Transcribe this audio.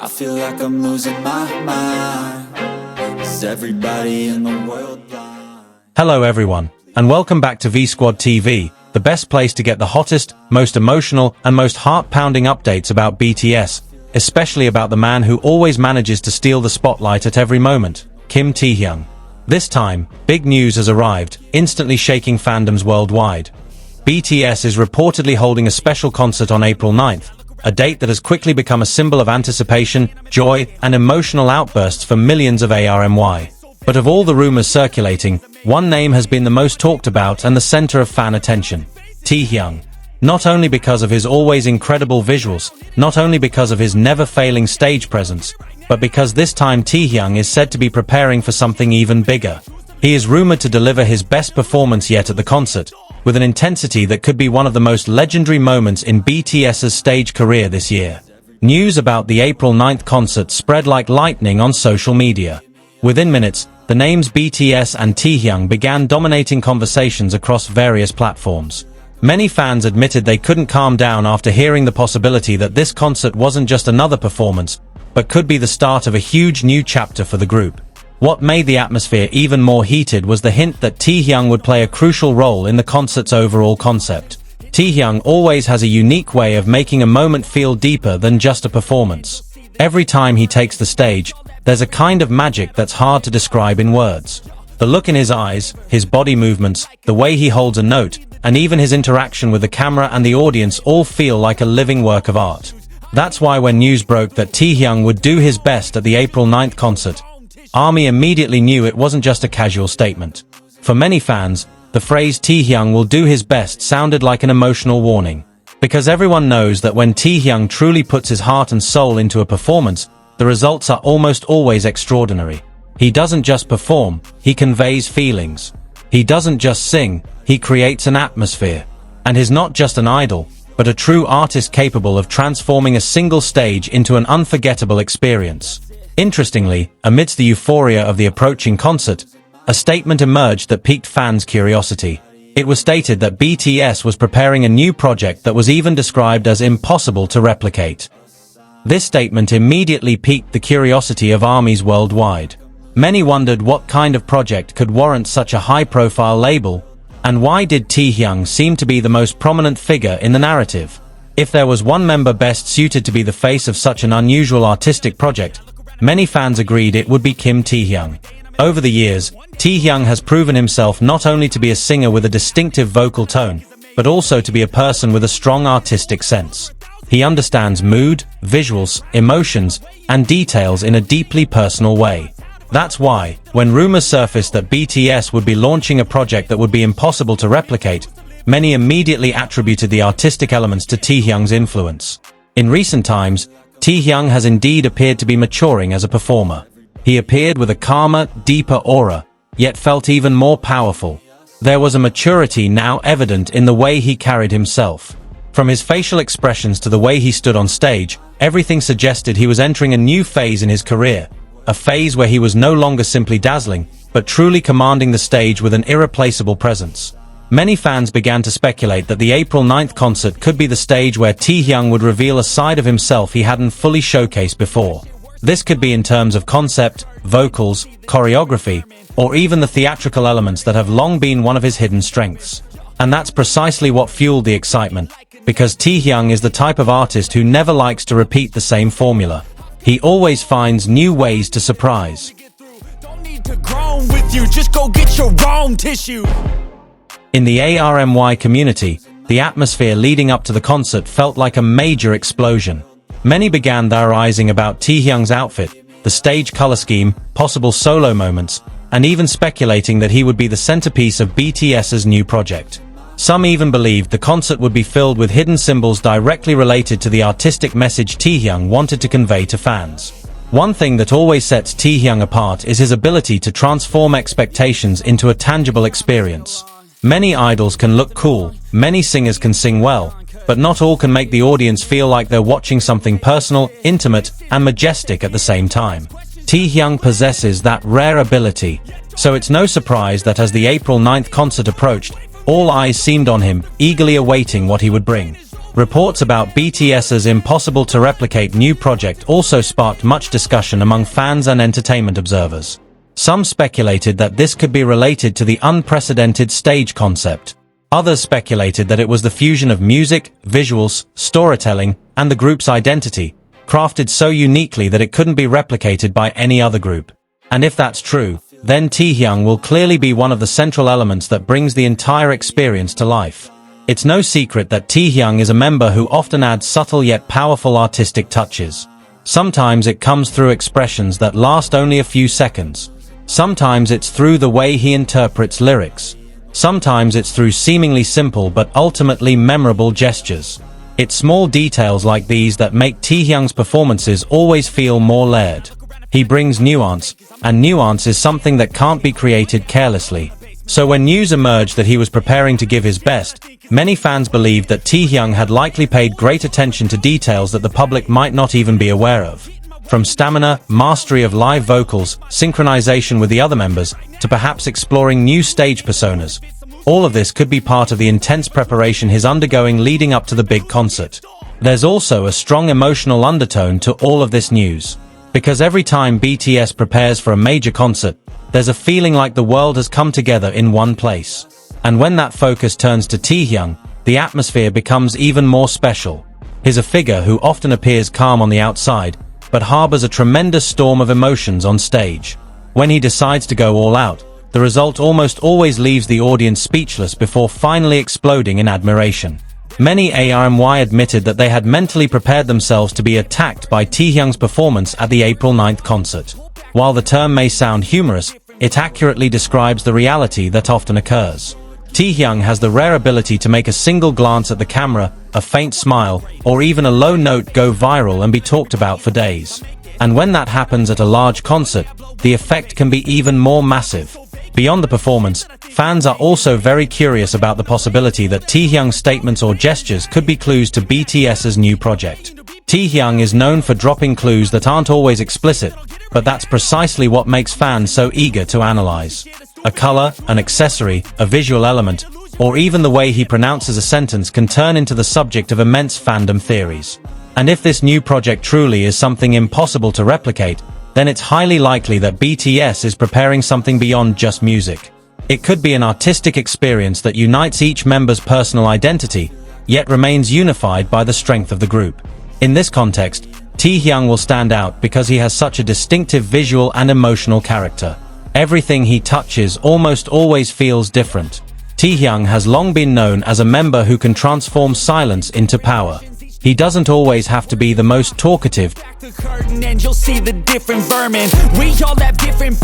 I feel like I'm losing my mind. Is everybody in the world blind? Hello everyone, and welcome back to V-Squad TV, the best place to get the hottest, most emotional, and most heart-pounding updates about BTS, especially about the man who always manages to steal the spotlight at every moment, Kim Taehyung. This time, big news has arrived, instantly shaking fandoms worldwide. BTS is reportedly holding a special concert on April 9th, a date that has quickly become a symbol of anticipation, joy, and emotional outbursts for millions of ARMY. But of all the rumors circulating, one name has been the most talked about and the center of fan attention: Taehyung. Not only because of his always incredible visuals, not only because of his never-failing stage presence, but because this time Taehyung is said to be preparing for something even bigger. He is rumored to deliver his best performance yet at the concert, with an intensity that could be one of the most legendary moments in BTS's stage career this year. News about the April 9th concert spread like lightning on social media. Within minutes, the names BTS and Taehyung began dominating conversations across various platforms. Many fans admitted they couldn't calm down after hearing the possibility that this concert wasn't just another performance, but could be the start of a huge new chapter for the group. What made the atmosphere even more heated was the hint that Taehyung would play a crucial role in the concert's overall concept. Taehyung always has a unique way of making a moment feel deeper than just a performance. Every time he takes the stage, there's a kind of magic that's hard to describe in words. The look in his eyes, his body movements, the way he holds a note, and even his interaction with the camera and the audience all feel like a living work of art. That's why when news broke that Taehyung would do his best at the April 9th concert, ARMY immediately knew it wasn't just a casual statement. For many fans, the phrase Taehyung will do his best sounded like an emotional warning. Because everyone knows that when Taehyung truly puts his heart and soul into a performance, the results are almost always extraordinary. He doesn't just perform, he conveys feelings. He doesn't just sing, he creates an atmosphere. And he's not just an idol, but a true artist capable of transforming a single stage into an unforgettable experience. Interestingly, amidst the euphoria of the approaching concert, a statement emerged that piqued fans' curiosity. It was stated that BTS was preparing a new project that was even described as impossible to replicate. This statement immediately piqued the curiosity of ARMYs worldwide. Many wondered what kind of project could warrant such a high-profile label, and why did Taehyung seem to be the most prominent figure in the narrative? If there was one member best suited to be the face of such an unusual artistic project, many fans agreed it would be Kim Taehyung. Over the years, Taehyung has proven himself not only to be a singer with a distinctive vocal tone, but also to be a person with a strong artistic sense. He understands mood, visuals, emotions, and details in a deeply personal way. That's why, when rumors surfaced that BTS would be launching a project that would be impossible to replicate, many immediately attributed the artistic elements to Taehyung's influence. In recent times, Taehyung has indeed appeared to be maturing as a performer. He appeared with a calmer, deeper aura, yet felt even more powerful. There was a maturity now evident in the way he carried himself. From his facial expressions to the way he stood on stage, everything suggested he was entering a new phase in his career. A phase where he was no longer simply dazzling, but truly commanding the stage with an irreplaceable presence. Many fans began to speculate that the April 9th concert could be the stage where Taehyung would reveal a side of himself he hadn't fully showcased before. This could be in terms of concept, vocals, choreography, or even the theatrical elements that have long been one of his hidden strengths. And that's precisely what fueled the excitement, because Taehyung is the type of artist who never likes to repeat the same formula. He always finds new ways to surprise. In the ARMY community, the atmosphere leading up to the concert felt like a major explosion. Many began theorizing about Taehyung's outfit, the stage color scheme, possible solo moments, and even speculating that he would be the centerpiece of BTS's new project. Some even believed the concert would be filled with hidden symbols directly related to the artistic message Taehyung wanted to convey to fans. One thing that always sets Taehyung apart is his ability to transform expectations into a tangible experience. Many idols can look cool, many singers can sing well, but not all can make the audience feel like they're watching something personal, intimate, and majestic at the same time. Taehyung possesses that rare ability, so it's no surprise that as the April 9th concert approached, all eyes seemed on him, eagerly awaiting what he would bring. Reports about BTS's impossible-to-replicate new project also sparked much discussion among fans and entertainment observers. Some speculated that this could be related to the unprecedented stage concept. Others speculated that it was the fusion of music, visuals, storytelling, and the group's identity, crafted so uniquely that it couldn't be replicated by any other group. And if that's true, then Taehyung will clearly be one of the central elements that brings the entire experience to life. It's no secret that Taehyung is a member who often adds subtle yet powerful artistic touches. Sometimes it comes through expressions that last only a few seconds. Sometimes it's through the way he interprets lyrics. Sometimes it's through seemingly simple but ultimately memorable gestures. It's small details like these that make Taehyung's performances always feel more layered. He brings nuance, and nuance is something that can't be created carelessly. So when news emerged that he was preparing to give his best, many fans believed that Taehyung had likely paid great attention to details that the public might not even be aware of. From stamina, mastery of live vocals, synchronization with the other members, to perhaps exploring new stage personas. All of this could be part of the intense preparation he's undergoing leading up to the big concert. There's also a strong emotional undertone to all of this news. Because every time BTS prepares for a major concert, there's a feeling like the world has come together in one place. And when that focus turns to Taehyung, the atmosphere becomes even more special. He's a figure who often appears calm on the outside, but harbors a tremendous storm of emotions on stage. When he decides to go all out, the result almost always leaves the audience speechless before finally exploding in admiration. Many ARMY admitted that they had mentally prepared themselves to be attacked by Taehyung's performance at the April 9th concert. While the term may sound humorous, it accurately describes the reality that often occurs. Taehyung has the rare ability to make a single glance at the camera, a faint smile, or even a low note go viral and be talked about for days. And when that happens at a large concert, the effect can be even more massive. Beyond the performance, fans are also very curious about the possibility that Taehyung's statements or gestures could be clues to BTS's new project. Taehyung is known for dropping clues that aren't always explicit, but that's precisely what makes fans so eager to analyze. A color, an accessory, a visual element, or even the way he pronounces a sentence can turn into the subject of immense fandom theories. And if this new project truly is something impossible to replicate, then it's highly likely that BTS is preparing something beyond just music. It could be an artistic experience that unites each member's personal identity, yet remains unified by the strength of the group. In this context, Taehyung will stand out because he has such a distinctive visual and emotional character. Everything he touches almost always feels different. Taehyung has long been known as a member who can transform silence into power. He doesn't always have to be the most talkative. The curtain and you'll see the different vermin. We all have different